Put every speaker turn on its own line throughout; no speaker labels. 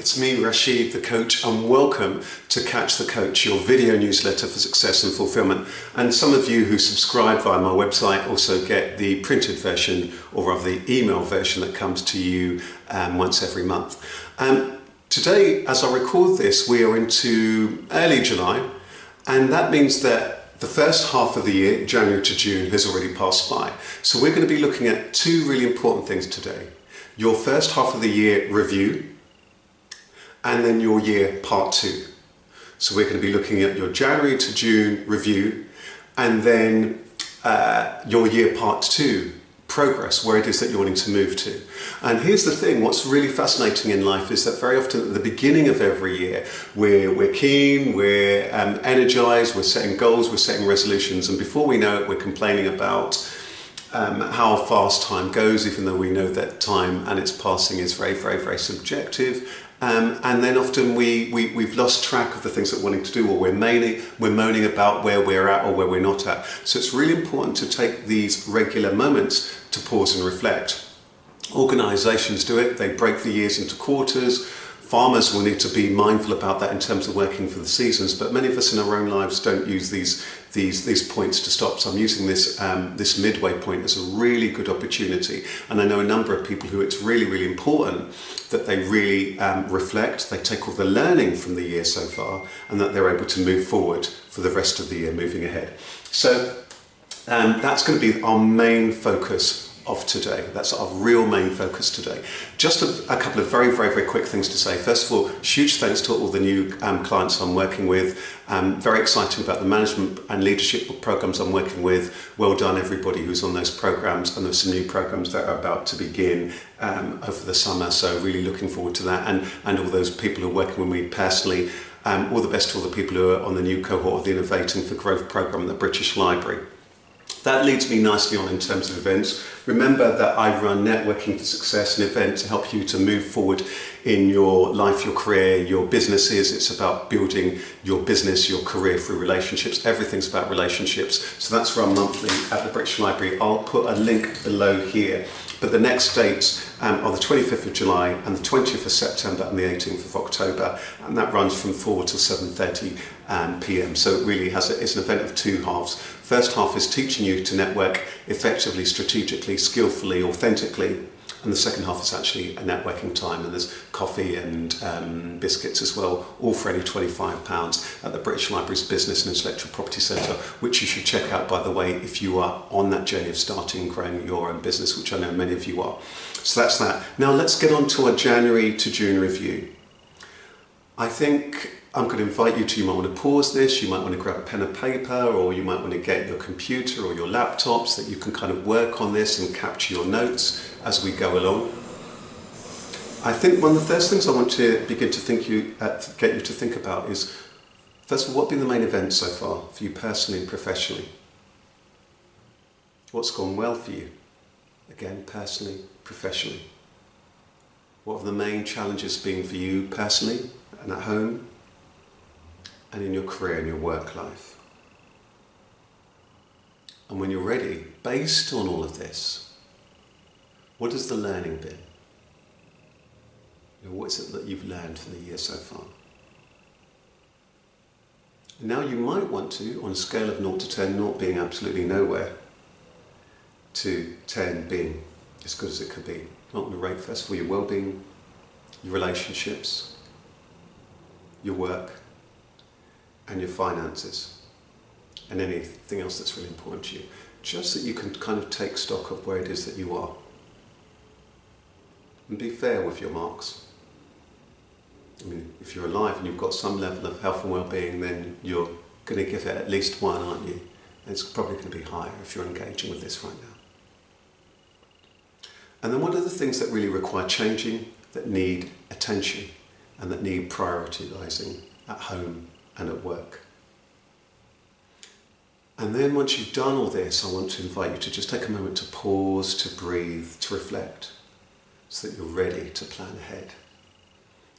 it's me, Rasheed, the coach, and welcome to Catch the Coach, your video newsletter for success and fulfillment. And some of you who subscribe via my website also get the printed version, or rather the email version that comes to you once every month. Today, as I record this, we are into early July, and that means that the first half of the year, January to June, has already passed by. So we're going to be looking at two really important things today. Your first half of the year review, and then your year part two. So we're going to be looking at your January to June review, and then your year part two progress, where it is that you're wanting to move to. And here's the thing, what's really fascinating in life is that very often at the beginning of every year, we're keen, we're energized, we're setting goals, we're setting resolutions, and before we know it, we're complaining about how fast time goes, even though we know that time and its passing is very, very, very subjective. And then often we've lost track of the things that we're wanting to do, or we're moaning about where we're at or where we're not at. So it's really important to take these regular moments to pause and reflect. Organisations do it, they break the years into quarters. Farmers will need to be mindful about that in terms of working for the seasons, but many of us in our own lives don't use these points to stop. So I'm using this midway point as a really good opportunity. And I know a number of people who it's really, really important that they really reflect, they take all the learning from the year so far, and that they're able to move forward for the rest of the year, moving ahead. So that's going to be our main focus of today. That's our real main focus today. Just a couple of very, very, very quick things to say. First of all, huge thanks to all the new clients I'm working with. Very excited about the management and leadership programs I'm working with. Well done everybody who's on those programs, and there's some new programs that are about to begin over the summer, so really looking forward to that. And all those people who are working with me personally, all the best to all the people who are on the new cohort of the Innovating for Growth program at the British Library. That leads me nicely on in terms of events. Remember that I run Networking for Success, an event to help you to move forward in your life, your career, your businesses. It's about building your business, your career through relationships. Everything's about relationships. So that's run monthly at the British Library. I'll put a link below here. But the next dates are the 25th of July and the 20th of September and the 18th of October. And that runs from 4 till 7:30 p.m. So it really it's an event of two halves. First half is teaching you to network effectively, strategically, skillfully, authentically. And the second half is actually a networking time, and there's coffee and biscuits as well, all for only £25 at the British Library's Business and Intellectual Property Centre, which you should check out, by the way, if you are on that journey of starting and growing your own business, which I know many of you are. So that's that. Now let's get on to our January to June review. I think I'm going to invite you to, you might want to pause this, you might want to grab a pen and paper, or you might want to get your computer or your laptop so that you can kind of work on this and capture your notes as we go along. I think one of the first things I want to begin to get you to think about is, first of all, what have been the main events so far for you personally and professionally? What's gone well for you? Again, personally, professionally. What have the main challenges been for you personally and at home? And in your career and your work life. And when you're ready, based on all of this, what has the learning been? What is it that you've learned from the year so far? Now you might want to, on a scale of 0 to 10, 0 being absolutely nowhere, to 10 being as good as it could be. You might want to rate first of all your well-being, your relationships, your work, and your finances, and anything else that's really important to you, just so you can kind of take stock of where it is that you are. And be fair with your marks. I mean, if you're alive and you've got some level of health and well-being, then you're going to give it at least 1, aren't you? And it's probably going to be higher if you're engaging with this right now. And then what are the things that really require changing, that need attention, and that need prioritising at home and at work? And then once you've done all this, I want to invite you to just take a moment to pause, to breathe, to reflect, so that you're ready to plan ahead.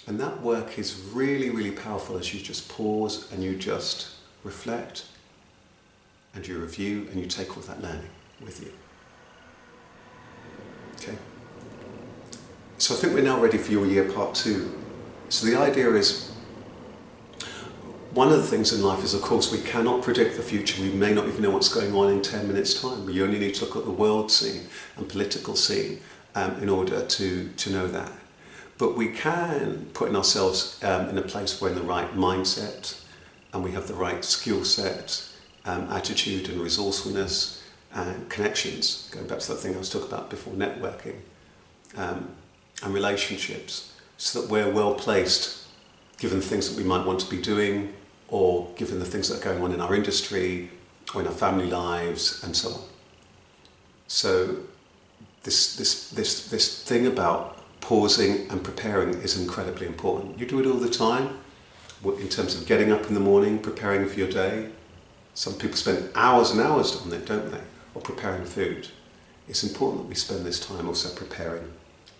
And that work is really, really powerful as you just pause and you just reflect and you review and you take all that learning with you. Okay? So I think we're now ready for your year part two. So the idea is, one of the things in life is, of course, we cannot predict the future. We may not even know what's going on in 10 minutes' time. You only need to look at the world scene and political scene in order to know that. But we can put ourselves in a place where we're in the right mindset and we have the right skill set, attitude and resourcefulness and connections, going back to that thing I was talking about before, networking, and relationships, so that we're well placed given the things that we might want to be doing, or given the things that are going on in our industry or in our family lives and so on. So this thing about pausing and preparing is incredibly important. You do it all the time in terms of getting up in the morning, preparing for your day. Some people spend hours and hours on it, don't they? Or preparing food. It's important that we spend this time also preparing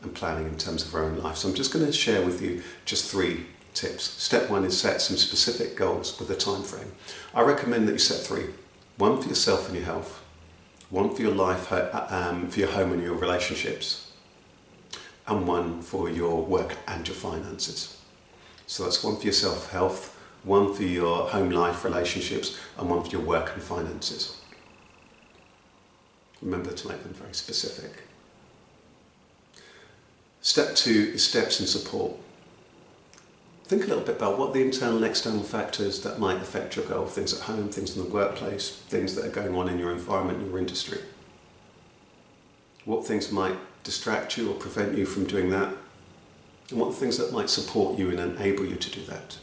and planning in terms of our own life. So I'm just going to share with you just 3 tips. Step 1 is set some specific goals with a time frame. I recommend that you set 3. 1 for yourself and your health, 1 for your life, for your home and your relationships, and 1 for your work and your finances. So that's 1 for your self-health, 1 for your home life, relationships, and 1 for your work and finances. Remember to make them very specific. Step 2 is steps and support. Think a little bit about what the internal and external factors that might affect your goal, things at home, things in the workplace, things that are going on in your environment, your industry. What things might distract you or prevent you from doing that, and what things that might support you and enable you to do that.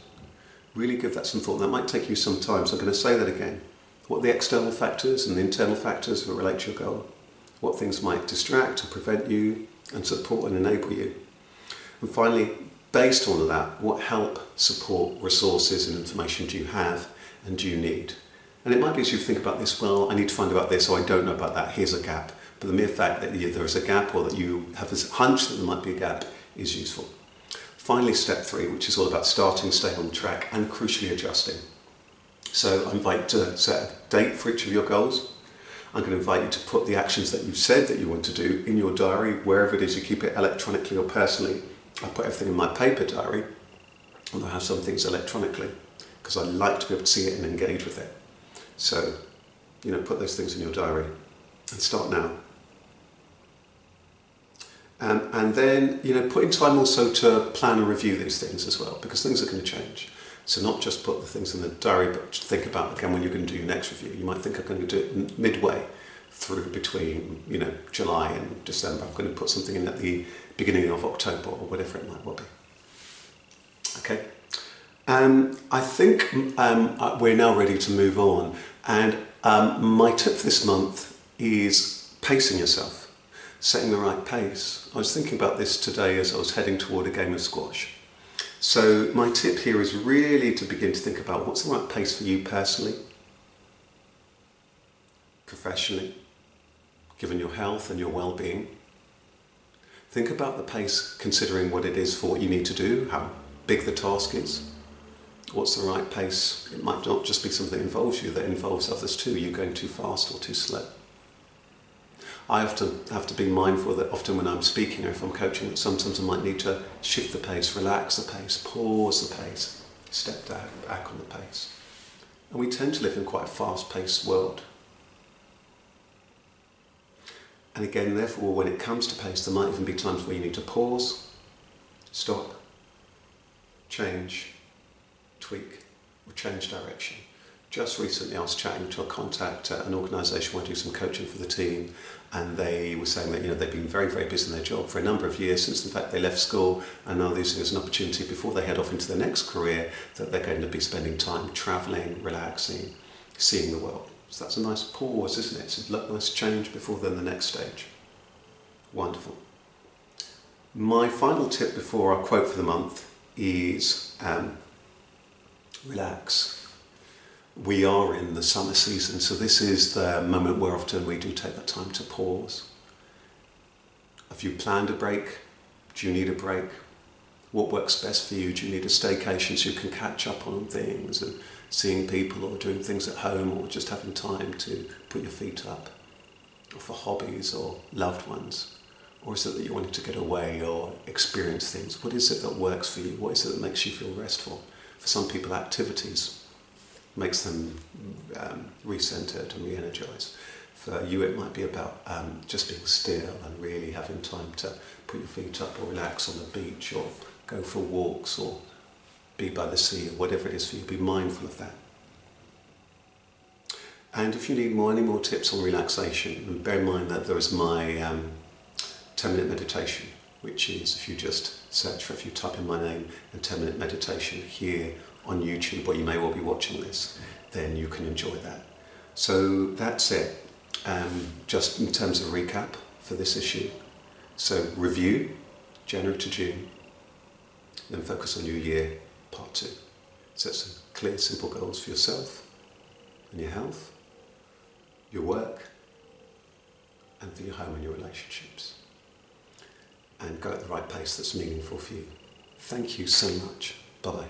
Really give that some thought. That might take you some time, so I'm going to say that again. What are the external factors and the internal factors that relate to your goal? What things might distract or prevent you and support and enable you? And finally, based on all of that, what help, support, resources and information do you have and do you need? And it might be as you think about this, well, I need to find out about this, or I don't know about that, here's a gap. But the mere fact that there is a gap, or that you have a hunch that there might be a gap, is useful. Finally, step 3, which is all about starting, staying on track and crucially adjusting. So I invite you to set a date for each of your goals. I'm going to invite you to put the actions that you've said that you want to do in your diary, wherever it is you keep it, electronically or personally. I put everything in my paper diary, and I have some things electronically, because I like to be able to see it and engage with it. So, put those things in your diary and start now. And then, put in time also to plan and review these things as well, because things are going to change. So not just put the things in the diary, but think about, again, when you're going to do your next review. You might think I'm going to do it midway through between, July and December. I'm going to put something in at the beginning of October or whatever it might well be. Okay. I think we're now ready to move on. And my tip for this month is pacing yourself, setting the right pace. I was thinking about this today as I was heading toward a game of squash. So my tip here is really to begin to think about what's the right pace for you personally, professionally, given your health and your well-being. Think about the pace considering what it is for what you need to do, how big the task is. What's the right pace? It might not just be something that involves you, that involves others too. Are you going too fast or too slow? I often have to be mindful that often when I'm speaking or if I'm coaching, that sometimes I might need to shift the pace, relax the pace, pause the pace, step back on the pace. And we tend to live in quite a fast-paced world. And again, therefore, when it comes to pace, there might even be times where you need to pause, stop, change, tweak, or change direction. Just recently I was chatting to a contact at an organisation where I do some coaching for the team, and they were saying that they've been very, very busy in their job for a number of years since in fact they left school, and now they're using it as an opportunity before they head off into their next career that they're going to be spending time travelling, relaxing, seeing the world. So that's a nice pause, isn't it? It's a nice change before then the next stage. Wonderful. My final tip before our quote for the month is relax. We are in the summer season, so this is the moment where often we do take that time to pause. Have you planned a break? Do you need a break? What works best for you? Do you need a staycation so you can catch up on things and seeing people or doing things at home, or just having time to put your feet up, or for hobbies or loved ones? Or is it that you're wanting to get away or experience things? What is it that works for you? What is it that makes you feel restful? For some people, activities makes them re-centered and re-energized. For you, it might be about just being still and really having time to put your feet up or relax on the beach or go for walks or be by the sea or whatever it is for you. Be mindful of that. And if you need any more tips on relaxation, bear in mind that there is my 10-minute meditation, which is, if you just search for, if you type in my name and 10-minute meditation here on YouTube, or you may well be watching this, then you can enjoy that. So that's it. Just in terms of recap for this issue. So review, January to June, then focus on your year, part 2. Set some clear, simple goals for yourself and your health, your work, and for your home and your relationships. And go at the right pace that's meaningful for you. Thank you so much. Bye-bye.